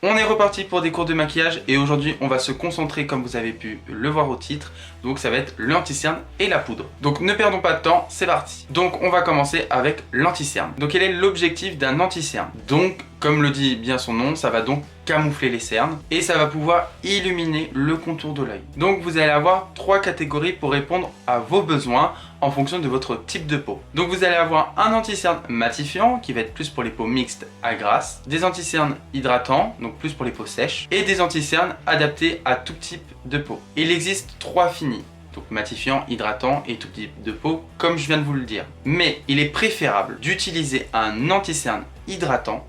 On est reparti pour des cours de maquillage et aujourd'hui on va se concentrer comme vous avez pu le voir au titre. Donc ça va être l'anti-cerne et la poudre. Donc ne perdons pas de temps, c'est parti. Donc on va commencer avec l'anti-cerne. Donc quel est l'objectif d'un anti-cerne? Donc comme le dit bien son nom, ça va donc camoufler les cernes et ça va pouvoir illuminer le contour de l'œil. Donc vous allez avoir 3 catégories pour répondre à vos besoins en fonction de votre type de peau. Donc vous allez avoir un anti-cerne matifiant qui va être plus pour les peaux mixtes à grasses, des anti-cernes hydratants, donc plus pour les peaux sèches, et des anti-cernes adaptés à tout type de peau. Il existe 3 finis. Donc matifiant, hydratant et tout type de peau, comme je viens de vous le dire. Mais il est préférable d'utiliser un anti-cerne hydratant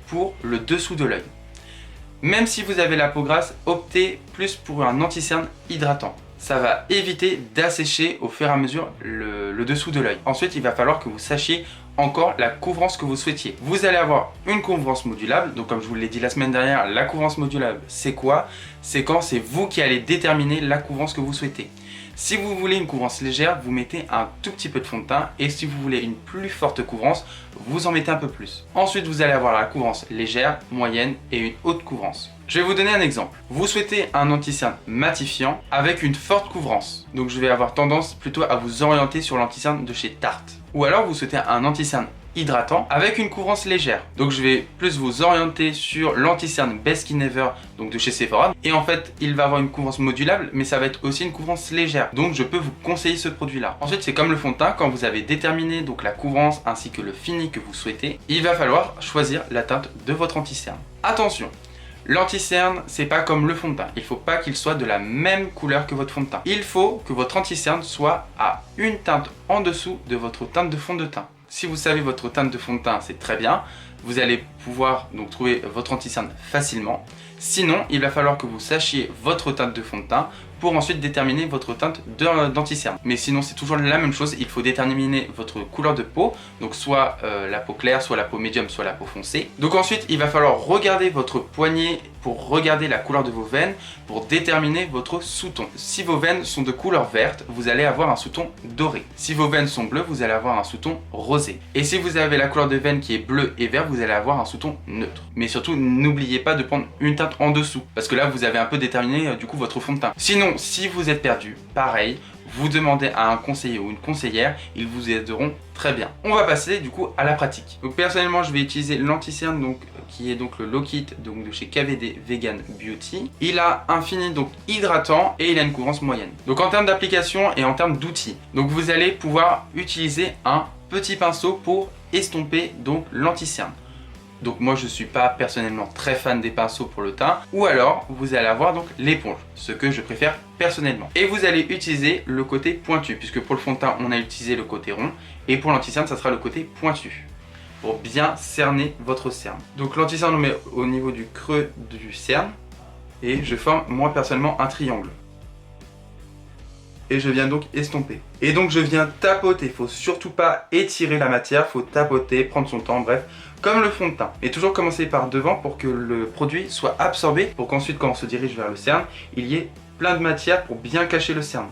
pour le dessous de l'œil. Même si vous avez la peau grasse, optez plus pour un anti-cerne hydratant. Ça va éviter d'assécher au fur et à mesure le dessous de l'œil. Ensuite, il va falloir que vous sachiez encore la couvrance que vous souhaitiez. Vous allez avoir une couvrance modulable. Donc comme je vous l'ai dit la semaine dernière, la couvrance modulable, c'est quoi? C'est quand c'est vous qui allez déterminer la couvrance que vous souhaitez. Si vous voulez une couvrance légère, vous mettez un tout petit peu de fond de teint et si vous voulez une plus forte couvrance, vous en mettez un peu plus. Ensuite, vous allez avoir la couvrance légère, moyenne et une haute couvrance. Je vais vous donner un exemple. Vous souhaitez un anti-cerne matifiant avec une forte couvrance. Donc je vais avoir tendance plutôt à vous orienter sur l'anti-cerne de chez Tarte. Ou alors vous souhaitez un anti-cerne hydratant avec une couvrance légère. Donc je vais plus vous orienter sur l'anti-cerne Best Skin Ever, donc de chez Sephora. Et en fait, il va avoir une couvrance modulable, mais ça va être aussi une couvrance légère. Donc je peux vous conseiller ce produit-là. Ensuite, c'est comme le fond de teint, quand vous avez déterminé donc la couvrance ainsi que le fini que vous souhaitez, il va falloir choisir la teinte de votre anti-cerne. Attention, l'anti-cerne, c'est pas comme le fond de teint. Il faut pas qu'il soit de la même couleur que votre fond de teint. Il faut que votre anti-cerne soit à une teinte en dessous de votre teinte de fond de teint. Si vous savez votre teinte de fond de teint, c'est très bien. Vous allez pouvoir donc trouver votre anti-cerne facilement. Sinon, il va falloir que vous sachiez votre teinte de fond de teint pour ensuite déterminer votre teinte d'anti-cerne. Mais sinon, c'est toujours la même chose. Il faut déterminer votre couleur de peau. Donc soit la peau claire, soit la peau médium, soit la peau foncée. Donc ensuite, il va falloir regarder votre poignet pour regarder la couleur de vos veines pour déterminer votre sous-ton. Si vos veines sont de couleur verte, vous allez avoir un sous-ton doré. Si vos veines sont bleues, vous allez avoir un sous-ton rosé. Et si vous avez la couleur de veine qui est bleue et vert, vous allez avoir un sous-ton neutre. Mais surtout, n'oubliez pas de prendre une teinte en dessous, parce que là, vous avez un peu déterminé du coup votre fond de teint. Sinon, si vous êtes perdu, pareil, vous demandez à un conseiller ou une conseillère, ils vous aideront très bien. On va passer du coup à la pratique. Donc personnellement, je vais utiliser l'anti-cerne donc qui est donc le Low Kit donc de chez KVD Vegan Beauty. Il a un fini donc hydratant et il a une couvrance moyenne. Donc en termes d'application et en termes d'outils, donc vous allez pouvoir utiliser un petit pinceau pour estomper donc l'anti-cerne. Donc moi je suis pas personnellement très fan des pinceaux pour le teint. Ou alors vous allez avoir donc l'éponge, ce que je préfère personnellement. Et vous allez utiliser le côté pointu, puisque pour le fond de teint on a utilisé le côté rond. Et pour l'anti-cerne ça sera le côté pointu, pour bien cerner votre cerne. Donc l'anti-cerne on met au niveau du creux du cerne. Et je forme moi personnellement un triangle. Et je viens donc estomper. Et donc je viens tapoter, il faut surtout pas étirer la matière, faut tapoter, prendre son temps, bref, comme le fond de teint. Et toujours commencer par devant pour que le produit soit absorbé, pour qu'ensuite quand on se dirige vers le cerne, il y ait plein de matière pour bien cacher le cerne.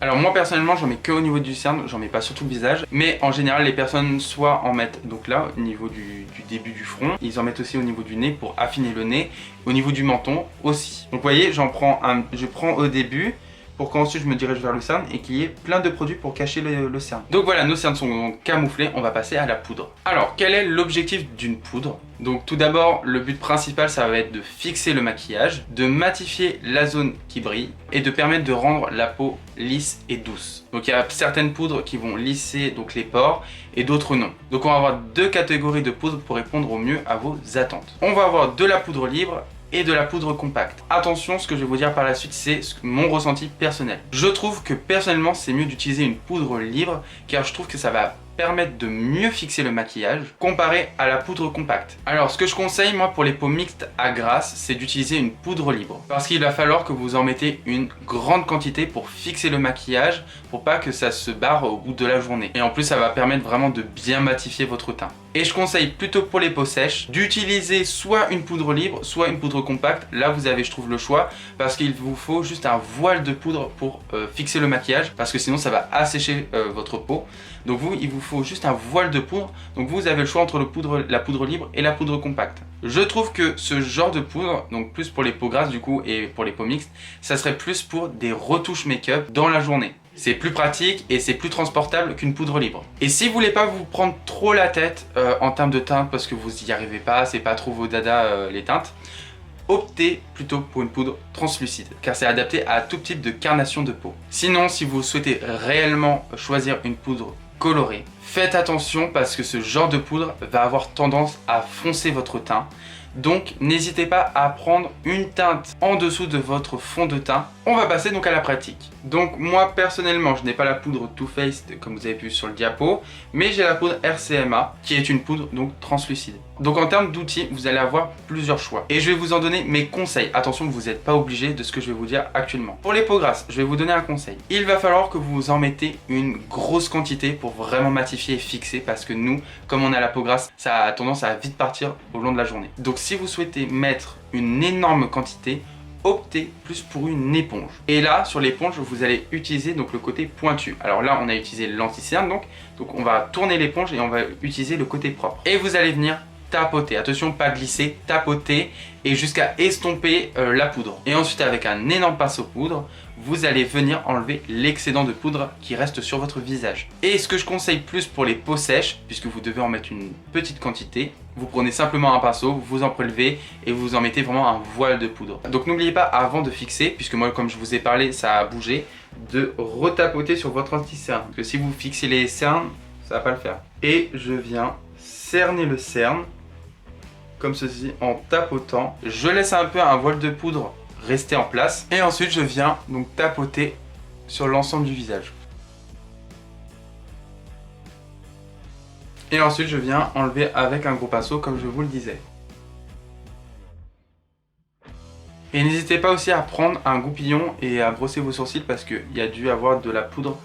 Alors moi personnellement j'en mets que au niveau du cerne, j'en mets pas sur tout le visage, mais en général les personnes soit en mettent donc là au niveau du début du front, ils en mettent aussi au niveau du nez pour affiner le nez, au niveau du menton aussi. Donc vous voyez, je prends au début pour qu'ensuite je me dirige vers le cerne et qu'il y ait plein de produits pour cacher le cerne. Donc voilà, nos cernes sont donc camouflés, on va passer à la poudre. Alors quel est l'objectif d'une poudre? Donc tout d'abord, le but principal ça va être de fixer le maquillage, de matifier la zone qui brille et de permettre de rendre la peau lisse et douce. Donc il y a certaines poudres qui vont lisser donc les pores et d'autres non. Donc on va avoir 2 catégories de poudre pour répondre au mieux à vos attentes. On va avoir de la poudre libre et de la poudre compacte. Attention, ce que je vais vous dire par la suite, c'est mon ressenti personnel. Je trouve que personnellement, c'est mieux d'utiliser une poudre libre car je trouve que ça va permettre de mieux fixer le maquillage comparé à la poudre compacte. Alors ce que je conseille moi pour les peaux mixtes à grasse, c'est d'utiliser une poudre libre parce qu'il va falloir que vous en mettez une grande quantité pour fixer le maquillage pour pas que ça se barre au bout de la journée. Et en plus ça va permettre vraiment de bien matifier votre teint. Et je conseille plutôt pour les peaux sèches d'utiliser soit une poudre libre, soit une poudre compacte. Là vous avez, je trouve, le choix parce qu'il vous faut juste un voile de poudre pour fixer le maquillage, parce que sinon ça va assécher votre peau. Donc il vous faut juste un voile de poudre. Donc vous avez le choix entre la poudre libre et la poudre compacte. Je trouve que ce genre de poudre, donc plus pour les peaux grasses du coup et pour les peaux mixtes, ça serait plus pour des retouches make-up dans la journée. C'est plus pratique et c'est plus transportable qu'une poudre libre. Et si vous voulez pas vous prendre trop la tête en termes de teinte parce que vous n'y arrivez pas, c'est pas trop vos dadas les teintes, optez plutôt pour une poudre translucide car c'est adapté à tout type de carnation de peau. Sinon, si vous souhaitez réellement choisir une poudre colorée, faites attention parce que ce genre de poudre va avoir tendance à foncer votre teint. Donc n'hésitez pas à prendre une teinte en dessous de votre fond de teint. On va passer donc à la pratique. Donc moi personnellement je n'ai pas la poudre Too Faced comme vous avez vu sur le diapo, mais j'ai la poudre RCMA qui est une poudre donc translucide. Donc en termes d'outils vous allez avoir plusieurs choix et je vais vous en donner mes conseils. Attention, vous n'êtes pas obligé de ce que je vais vous dire actuellement. Pour les peaux grasses, je vais vous donner un conseil. Il va falloir que vous en mettez une grosse quantité pour vraiment matifier et fixer, parce que nous, comme on a la peau grasse, ça a tendance à vite partir au long de la journée. Donc si vous souhaitez mettre une énorme quantité, optez plus pour une éponge. Et là, sur l'éponge, vous allez utiliser donc le côté pointu. Alors là, on a utilisé l'anti-cerne, donc on va tourner l'éponge et on va utiliser le côté propre. Et vous allez venir tapoter, attention, pas glisser, tapoter et jusqu'à estomper la poudre. Et ensuite, avec un énorme pinceau poudre, vous allez venir enlever l'excédent de poudre qui reste sur votre visage. Et ce que je conseille plus pour les peaux sèches, puisque vous devez en mettre une petite quantité, vous prenez simplement un pinceau, vous en prélevez et vous en mettez vraiment un voile de poudre. Donc n'oubliez pas, avant de fixer, puisque moi comme je vous ai parlé ça a bougé, de retapoter sur votre anti-cerne. Parce que si vous fixez les cernes, ça va pas le faire. Et je viens cerner le cerne comme ceci en tapotant. Je laisse un peu un voile de poudre rester en place et ensuite je viens donc tapoter sur l'ensemble du visage. Et ensuite je viens enlever avec un gros pinceau comme je vous le disais. Et n'hésitez pas aussi à prendre un goupillon et à brosser vos sourcils parce qu'il y a dû avoir de la poudre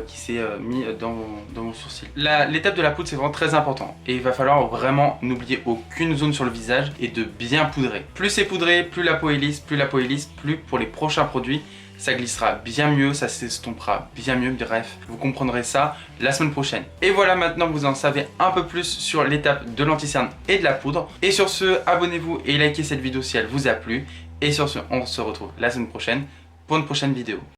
qui s'est mis dans vos sourcils. L'étape de la poudre c'est vraiment très important et il va falloir vraiment n'oublier aucune zone sur le visage et de bien poudrer. Plus c'est poudré, plus la peau est lisse, plus pour les prochains produits ça glissera bien mieux, ça s'estompera bien mieux, bref, vous comprendrez ça la semaine prochaine. Et voilà, maintenant vous en savez un peu plus sur l'étape de l'anti-cerne et de la poudre. Et sur ce, abonnez-vous et likez cette vidéo si elle vous a plu. Et sur ce, on se retrouve la semaine prochaine pour une prochaine vidéo.